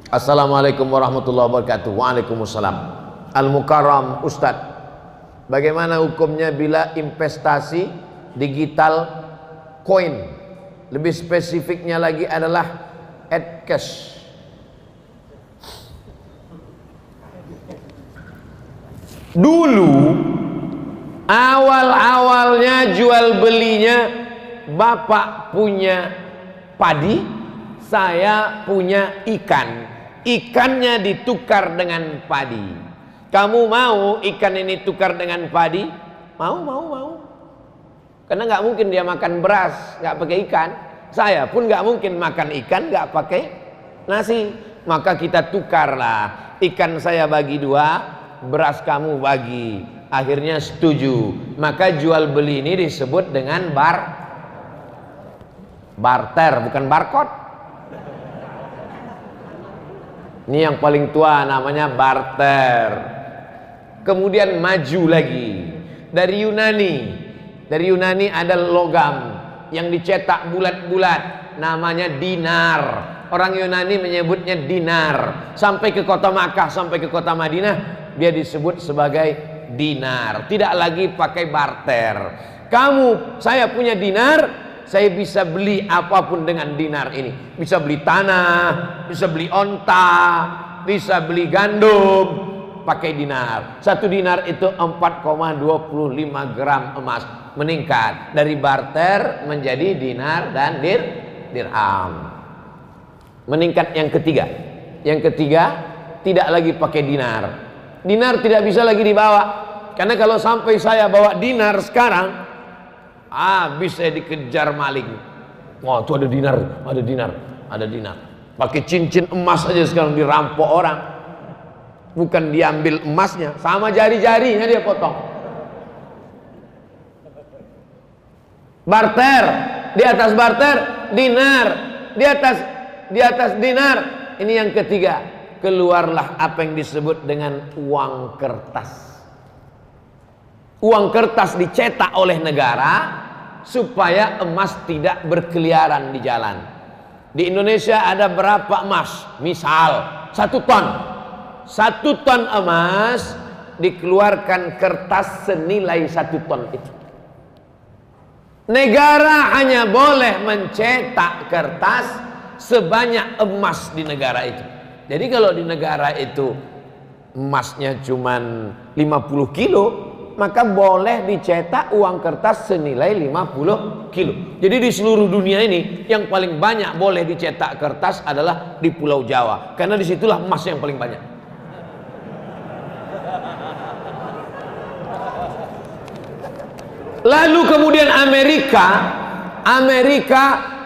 Assalamualaikum warahmatullahi wabarakatuh. Waalaikumsalam. Al-Mukarram Ustadz, bagaimana hukumnya bila investasi digital koin? Lebih spesifiknya lagi adalah cash. Dulu awal-awalnya jual belinya, bapak punya padi, saya punya ikan. Ikannya ditukar dengan padi. Kamu mau ikan ini tukar dengan padi? Mau. Karena nggak mungkin dia makan beras nggak pakai ikan. Saya pun nggak mungkin makan ikan nggak pakai nasi. Maka kita tukarlah. Ikan saya bagi 2, beras kamu bagi. Akhirnya setuju. Maka jual beli ini disebut dengan barter, bukan barcode. Ini yang paling tua namanya barter. Kemudian maju lagi dari Yunani ada logam yang dicetak bulat-bulat namanya dinar. Orang Yunani menyebutnya dinar. Sampai ke kota Makkah, sampai ke kota Madinah, dia disebut sebagai dinar. Tidak lagi pakai barter. Saya punya dinar, saya bisa beli apapun dengan dinar ini. Bisa beli tanah, bisa beli onta, bisa beli gandum pakai dinar. 1 dinar itu 4,25 gram emas. Meningkat dari barter menjadi dinar dan dirham. Meningkat yang ketiga. Yang ketiga, tidak lagi pakai dinar. Dinar tidak bisa lagi dibawa. Karena kalau sampai saya bawa dinar sekarang, bisa dikejar maling. Wah, itu ada dinar. Pakai cincin emas aja sekarang dirampok orang. Bukan diambil emasnya, sama jari-jarinya dia potong. Barter, di atas barter dinar, di atas dinar. Ini yang ketiga. Keluarlah apa yang disebut dengan uang kertas. Uang kertas dicetak oleh negara supaya emas tidak berkeliaran di jalan. Di Indonesia ada berapa emas? Misal 1 ton. 1 ton emas dikeluarkan kertas senilai 1 ton itu. Negara hanya boleh mencetak kertas sebanyak emas di negara itu. Jadi kalau di negara itu emasnya cuman 50 kilo, maka boleh dicetak uang kertas senilai 50 kilo. Jadi di seluruh dunia ini yang paling banyak boleh dicetak kertas adalah di Pulau Jawa. Karena disitulah emas yang paling banyak. Lalu kemudian Amerika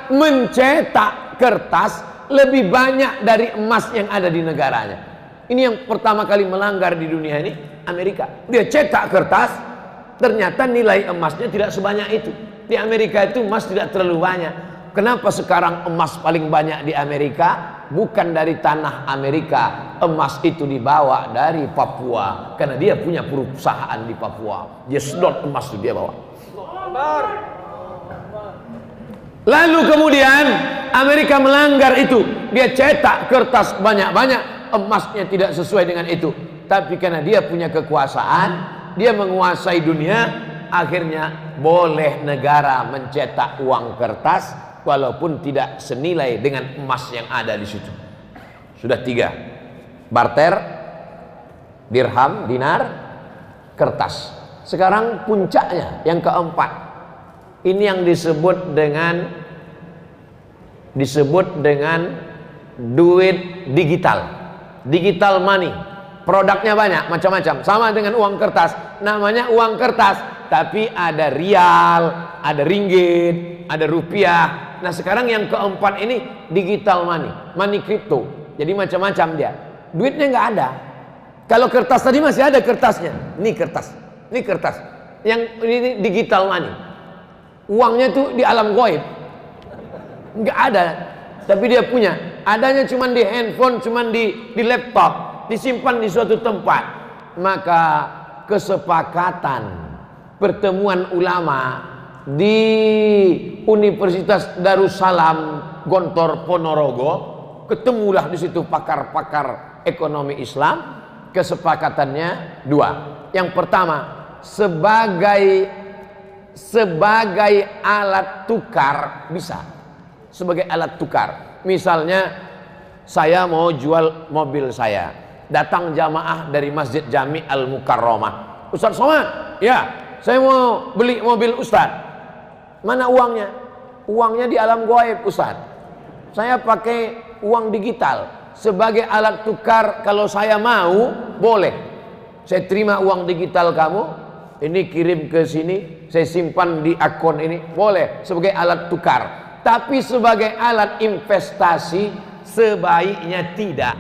mencetak kertas lebih banyak dari emas yang ada di negaranya. Ini yang pertama kali melanggar di dunia ini, Amerika. Dia cetak kertas, ternyata nilai emasnya tidak sebanyak itu. Di Amerika itu emas tidak terlalu banyak. Kenapa sekarang emas paling banyak di Amerika? Bukan dari tanah Amerika. Emas itu dibawa dari Papua. Karena dia punya perusahaan di Papua. Dia sedot emas itu dia bawa. Lalu kemudian Amerika melanggar itu. Dia cetak kertas banyak-banyak, emasnya tidak sesuai dengan itu. Tapi karena dia punya kekuasaan, dia menguasai dunia, akhirnya boleh negara mencetak uang kertas walaupun tidak senilai dengan emas yang ada di situ. Sudah 3. Barter, dirham, dinar, kertas. Sekarang puncaknya yang keempat. Ini yang disebut dengan duit digital. Digital money. Produknya banyak, macam-macam. Sama dengan uang kertas. Namanya uang kertas, tapi ada rial, ada ringgit, ada rupiah. Nah, sekarang yang keempat ini digital money, money crypto. Jadi macam-macam dia. Duitnya nggak ada. Kalau kertas tadi masih ada kertasnya. Ini kertas. Yang ini digital money. Uangnya tuh di alam gaib. Nggak ada. Tapi dia punya. Adanya cuma di handphone, cuma di laptop, disimpan di suatu tempat. Maka kesepakatan pertemuan ulama di Universitas Darussalam Gontor Ponorogo ketemulah di situ pakar-pakar ekonomi Islam. Kesepakatannya dua. Yang pertama, sebagai alat tukar bisa. Sebagai alat tukar. Misalnya saya mau jual mobil saya, datang jamaah dari Masjid Jami Al-Mukarramah. Ustaz Somad, ya, saya mau beli mobil Ustaz. Mana uangnya? Uangnya di alam gaib Ustaz. Saya pakai uang digital. Sebagai alat tukar, kalau saya mau, boleh. Saya terima uang digital kamu, ini kirim ke sini, saya simpan di akun ini, boleh. Sebagai alat tukar. Tapi sebagai alat investasi, sebaiknya tidak.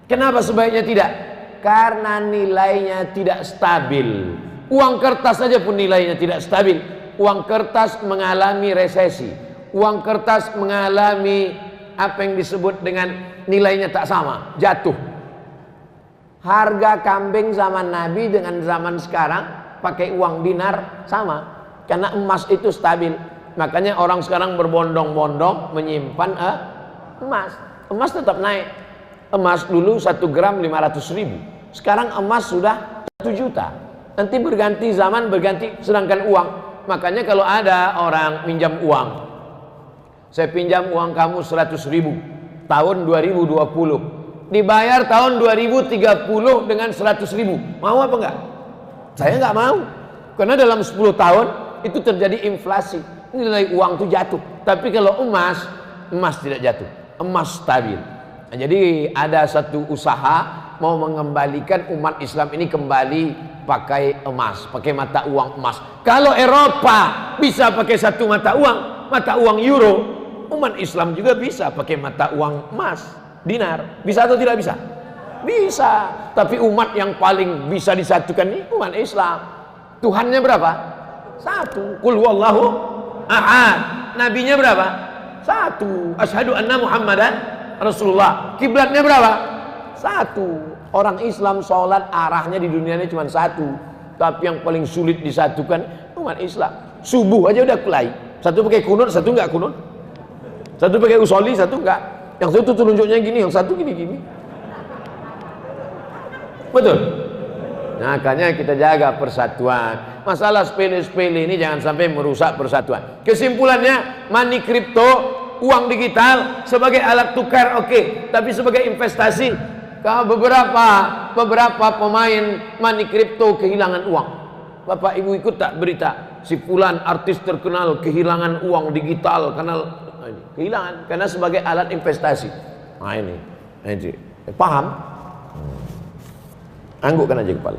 Kenapa sebaiknya tidak? Karena nilainya tidak stabil. Uang kertas saja pun nilainya tidak stabil. Uang kertas mengalami resesi. Uang kertas mengalami apa yang disebut dengan nilainya tak sama, jatuh. Harga kambing zaman Nabi dengan zaman sekarang pakai uang dinar sama, karena emas itu stabil. Makanya orang sekarang berbondong-bondong menyimpan emas. Emas tetap naik. Emas dulu 1 gram 500.000, sekarang emas sudah 1 juta. Nanti berganti zaman, berganti. Sedangkan uang, makanya kalau ada orang minjam uang, saya pinjam uang kamu 100.000 tahun 2020, dibayar tahun 2030 dengan 100.000, mau apa enggak? Saya enggak mau, karena dalam 10 tahun itu terjadi inflasi, nilai uang itu jatuh. Tapi kalau emas tidak jatuh, emas stabil. Nah, jadi ada satu usaha mau mengembalikan umat Islam ini kembali pakai emas, pakai mata uang emas. Kalau Eropa bisa pakai satu mata uang euro, umat Islam juga bisa pakai mata uang emas, dinar. Bisa atau tidak bisa? Bisa. Tapi umat yang paling bisa disatukan ini umat Islam. Tuhannya berapa? 1. Qul huwallahu ahad. Nabinya berapa? 1. Asyhadu anna Muhammadan Rasulullah. Kiblatnya berapa? 1. Orang Islam sholat arahnya di dunia ini cuma 1. Tapi yang paling sulit disatukan umat Islam. Subuh aja udah kulai. Satu pakai kunut, satu enggak kunut. Satu pakai usoli, satu enggak. Yang satu tunjuknya gini, yang satu gini-gini. Betul? Nah, makanya kita jaga persatuan. Masalah sepele-sepele ini jangan sampai merusak persatuan. Kesimpulannya, money crypto, uang digital sebagai alat tukar oke. Tapi sebagai investasi, kalau beberapa pemain money crypto kehilangan uang. Bapak Ibu ikut tak berita? Si fulan artis terkenal kehilangan uang digital karena kehilangan, karena sebagai alat investasi. Nah ini paham? Anggukkan aja kepala.